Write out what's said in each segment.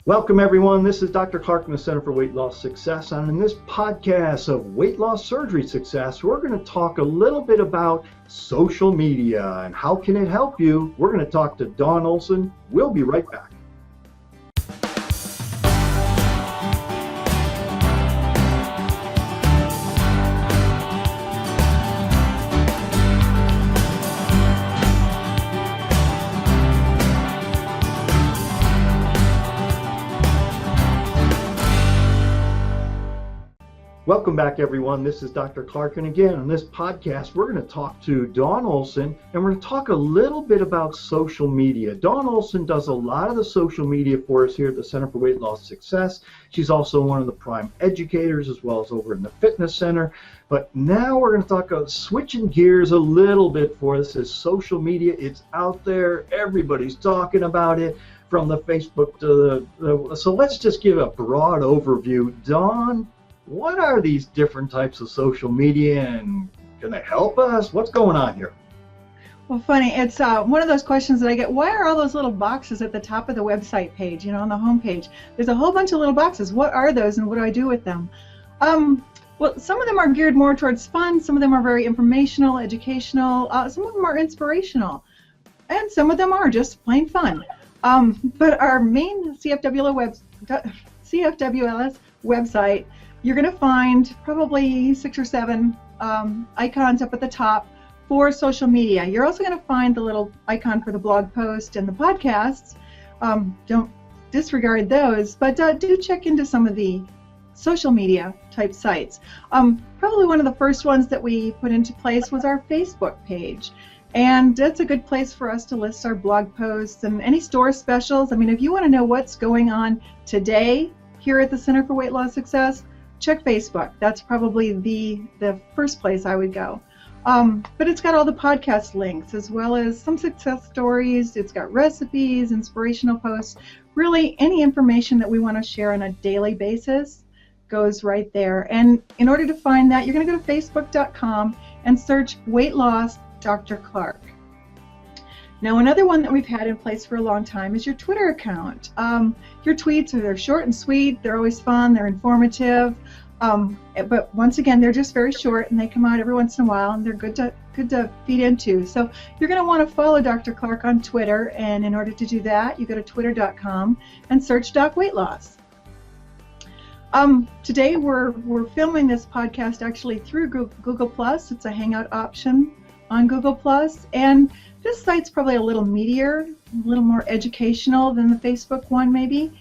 Welcome everyone, this is Dr. Clark from the Center for Weight Loss Success, and in this podcast of weight loss surgery success, we're going to talk a little bit about social media and how can it help you. We're going to talk to Dawn Olson. We'll be right back. Welcome back, everyone. This is Dr. Clark, and again, on this podcast, we're going to talk to Dawn Olson, and we're going to talk a little bit about social media. Dawn Olson does a lot of the social media for us here at the Center for Weight Loss Success. She's also one of the prime educators, as well as over in the fitness center. But now we're going to talk about switching gears a little bit for us. As social media, it's out there. Everybody's talking about it, from the Facebook to the so let's just give a broad overview. Dawn, what are these different types of social media, and can they help us? What's going on here? Well, funny, it's one of those questions that I get. Why are all those little boxes at the top of the website page, on the home page? There's a whole bunch of little boxes. What are those, and what do I do with them? Well, some of them are geared more towards fun. Some of them are very informational, educational. Some of them are inspirational. And some of them are just plain fun. But our main CFWLS website, you're going to find probably 6 or 7 icons up at the top for social media. You're also going to find the little icon for the blog post and the podcasts. Don't disregard those, but do check into some of the social media type sites. Probably one of the first ones that we put into place was our Facebook page. And that's a good place for us to list our blog posts and any store specials. I mean, if you want to know what's going on today here at the Center for Weight Loss Success, check Facebook. That's probably the first place I would go. But it's got all the podcast links as well as some success stories. It's got recipes, inspirational posts. Really, any information that we want to share on a daily basis goes right there. And in order to find that, you're going to go to facebook.com and search Weight Loss Dr. Clark. Now, another one that we've had in place for a long time is your Twitter account. Your tweets they're short and sweet. They're always fun. They're informative. But once again, they're just very short, and they come out every once in a while, and they're good to feed into. So you're going to want to follow Dr. Clark on Twitter, and in order to do that, you go to twitter.com and search Doc Weight Loss. Today we're filming this podcast actually through Google+. It's a Hangout option on Google+, and this site's probably a little meatier, a little more educational than the Facebook one maybe.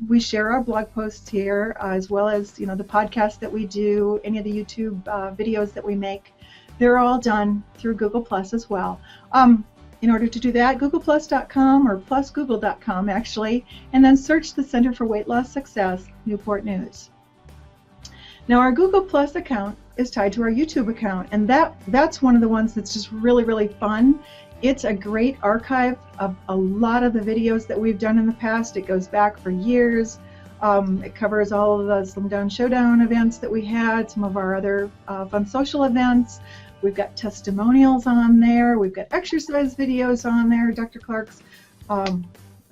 We share our blog posts here as well as the podcast that we do, any of the YouTube videos that we make. They're all done through Google+ as well. In order to do that, googleplus.com or plusgoogle.com actually, and then search the Center for Weight Loss Success, Newport News. Now, our Google+ account is tied to our YouTube account, and that's one of the ones that's just really, really fun. It's a great archive of a lot of the videos that we've done in the past. It goes back for years. It covers all of the Slim Down Showdown events that we had, some of our other fun social events. We've got testimonials on there. We've got exercise videos on there. Dr. Clark's, I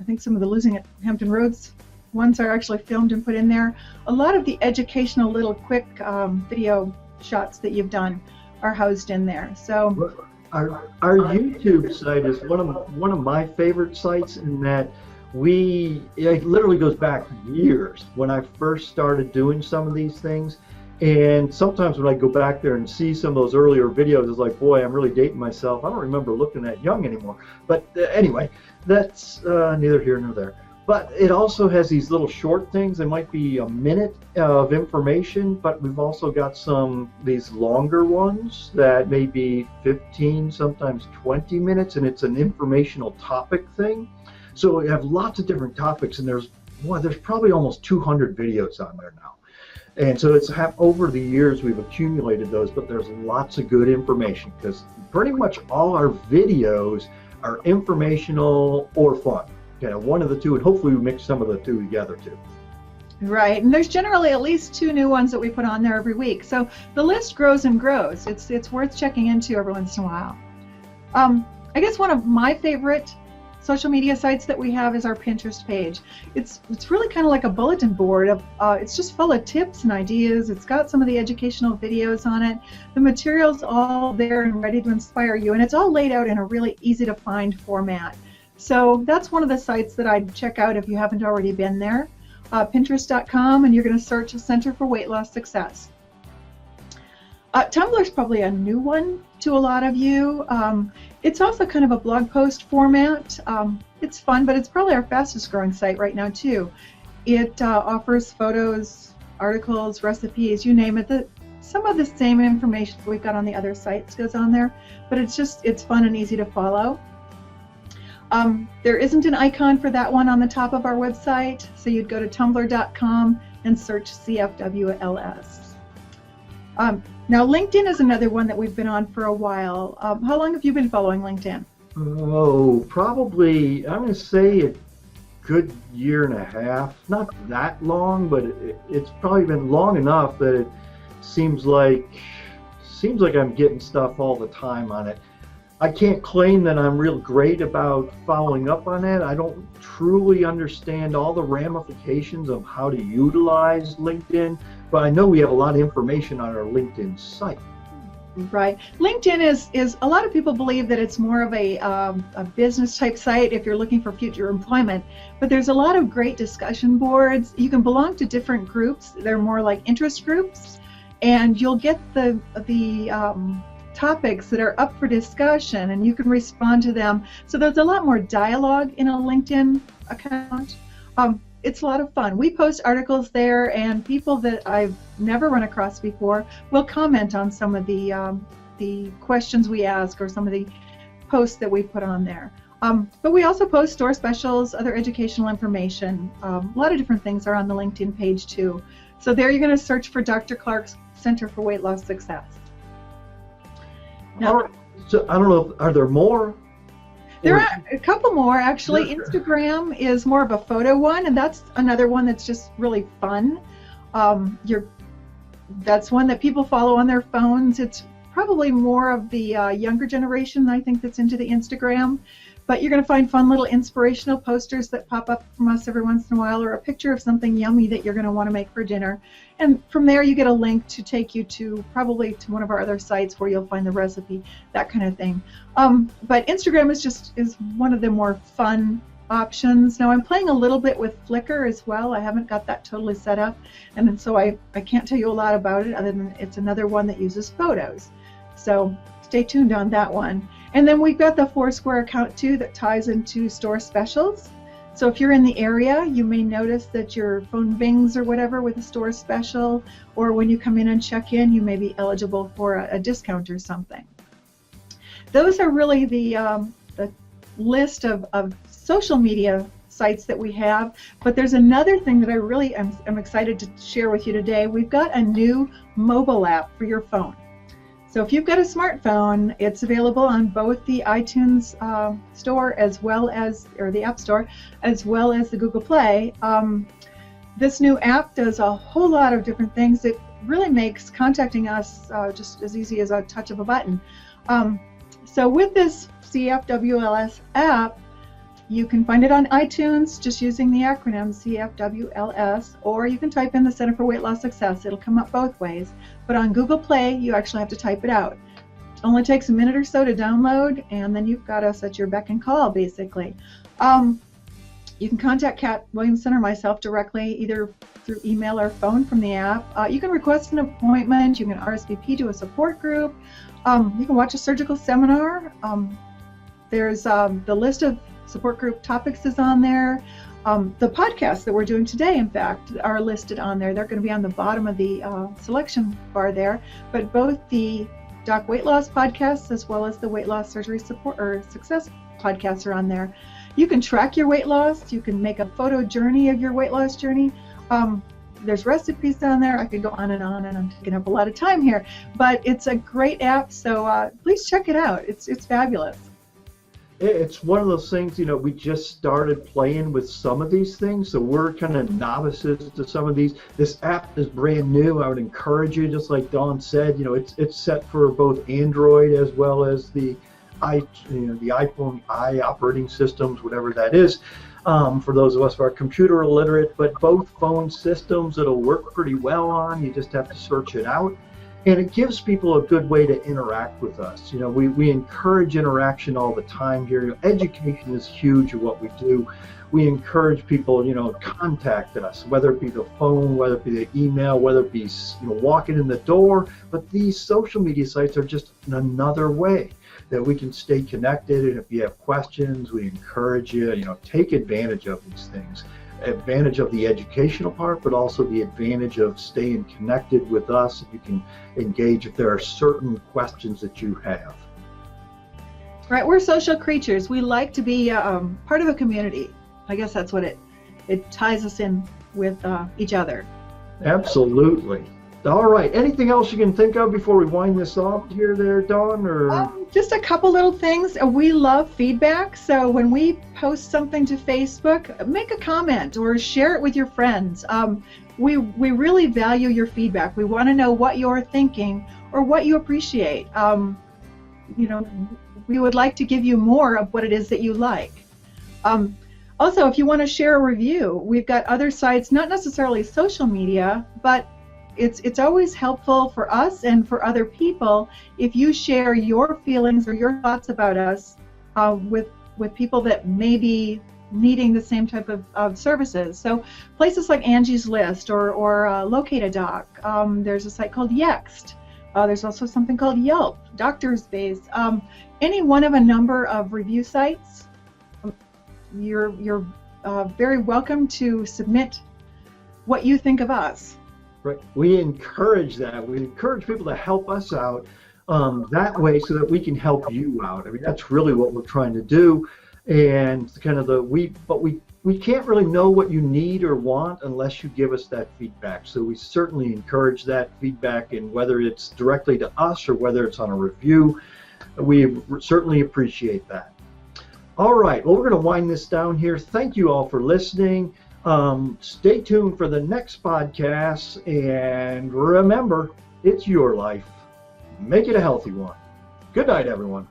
think some of the Losing at Hampton Roads ones are actually filmed and put in there. A lot of the educational little quick video shots that you've done are housed in there. So our YouTube site is one of my favorite sites in that it literally goes back years when I first started doing some of these things. And sometimes when I go back there and see some of those earlier videos, it's like, boy, I'm really dating myself. I don't remember looking that young anymore. But anyway, that's neither here nor there. But it also has these little short things. They might be a minute of information, but we've also got these longer ones that may be 15, sometimes 20 minutes, and it's an informational topic thing. So we have lots of different topics, and there's probably almost 200 videos on there now. And so over the years we've accumulated those, but there's lots of good information because pretty much all our videos are informational or fun. One of the two, and hopefully we mix some of the two together too. Right, and there's generally at least 2 new ones that we put on there every week. So the list grows and grows. It's worth checking into every once in a while. I guess one of my favorite social media sites that we have is our Pinterest page. It's really kind of like a bulletin board of it's just full of tips and ideas. It's got some of the educational videos on it. The material's all there and ready to inspire you, and it's all laid out in a really easy to find format. So that's one of the sites that I'd check out if you haven't already been there. Pinterest.com, and you're going to search Center for Weight Loss Success. Tumblr's probably a new one to a lot of you. It's also kind of a blog post format. It's fun, but it's probably our fastest growing site right now too. It offers photos, articles, recipes, you name it. Some of the same information we've got on the other sites goes on there, but it's fun and easy to follow. There isn't an icon for that one on the top of our website, so you'd go to tumblr.com and search CFWLS. Now, LinkedIn is another one that we've been on for a while. How long have you been following LinkedIn? Oh, probably, I'm going to say a good year and a half. Not that long, but it's probably been long enough that it seems like I'm getting stuff all the time on it. I can't claim that I'm real great about following up on it. I don't truly understand all the ramifications of how to utilize LinkedIn, but I know we have a lot of information on our LinkedIn site. Right. LinkedIn is a lot of people believe that it's more of a business type site if you're looking for future employment, but there's a lot of great discussion boards. You can belong to different groups. They're more like interest groups, and you'll get the topics that are up for discussion, and you can respond to them. So there's a lot more dialogue in a LinkedIn account. It's a lot of fun. We post articles there, and people that I've never run across before will comment on some of the questions we ask or some of the posts that we put on there. But we also post store specials, other educational information. A lot of different things are on the LinkedIn page too. So there you're going to search for Dr. Clark's Center for Weight Loss Success. Now, so I don't know, are there more? There are a couple more, actually. Instagram is more of a photo one, and that's another one that's just really fun. That's one that people follow on their phones. It's probably more of the younger generation, I think, that's into the Instagram. But you're going to find fun little inspirational posters that pop up from us every once in a while, or a picture of something yummy that you're going to want to make for dinner. And from there, you get a link to take you to probably to one of our other sites where you'll find the recipe, that kind of thing. But Instagram is one of the more fun options. Now, I'm playing a little bit with Flickr as well. I haven't got that totally set up, and so I can't tell you a lot about it other than it's another one that uses photos. So stay tuned on that one. And then we've got the Foursquare account too that ties into store specials. So if you're in the area, you may notice that your phone bings or whatever with a store special, or when you come in and check in, you may be eligible for a discount or something. Those are really the list of social media sites that we have, but there's another thing that I really am excited to share with you today. We've got a new mobile app for your phone. So if you've got a smartphone, it's available on both the iTunes store as well as, or the App Store, as well as the Google Play. This new app does a whole lot of different things. It really makes contacting us just as easy as a touch of a button. So with this CFWLS app, you can find it on iTunes just using the acronym CFWLS, or you can type in the Center for Weight Loss Success. It'll come up both ways. But on Google Play, you actually have to type it out. It only takes a minute or so to download, and then you've got us at your beck and call, basically. You can contact Kat Williamson or myself directly, either through email or phone from the app. You can request an appointment. You can RSVP to a support group. You can watch a surgical seminar. There's the list of support group topics is on there. The podcasts that we're doing today, in fact, are listed on there. They're going to be on the bottom of the selection bar there. But both the Doc Weight Loss podcasts as well as the Weight Loss Surgery Support or Success podcasts are on there. You can track your weight loss. You can make a photo journey of your weight loss journey. There's recipes on there. I could go on, and I'm taking up a lot of time here. But it's a great app, so please check it out. It's fabulous. It's one of those things, you know, we just started playing with some of these things, so we're kind of novices to some of these. This app is brand new. I would encourage you, just like Dawn said, you know, it's set for both Android as well as the the iPhone operating systems, whatever that is. For those of us who are computer illiterate, but both phone systems it'll work pretty well on. You just have to search it out. And it gives people a good way to interact with us. We encourage interaction all the time here. Education is huge in what we do. We encourage people, contact us, whether it be the phone, whether it be the email, whether it be, walking in the door. But these social media sites are just another way that we can stay connected. And if you have questions, we encourage you, take advantage of these things. Advantage of the educational part, but also the advantage of staying connected with us. You can engage if there are certain questions that you have. Right, we're social creatures. We like to be part of a community. I guess that's what it ties us in with each other. Absolutely. All right. Anything else you can think of before we wind this off here there, Dawn? Or just a couple little things. We love feedback. So when we post something to Facebook, make a comment or share it with your friends. We really value your feedback. We want to know what you're thinking or what you appreciate. We would like to give you more of what it is that you like. Also, if you want to share a review, we've got other sites, not necessarily social media, but it's always helpful for us and for other people if you share your feelings or your thoughts about us with people that may be needing the same type of services. So places like Angie's List or Locate-A-Doc. There's a site called Yext. There's also something called Yelp, Doctor's Base. Any one of a number of review sites. You're very welcome to submit what you think of us. Right. We encourage that. We encourage people to help us out that way so that we can help you out. I mean, that's really what we're trying to do. And kind of we can't really know what you need or want unless you give us that feedback. So we certainly encourage that feedback, and whether it's directly to us or whether it's on a review, we certainly appreciate that. All right. Well, we're going to wind this down here. Thank you all for listening. Stay tuned for the next podcast, and remember, it's your life. Make it a healthy one. Good night, everyone.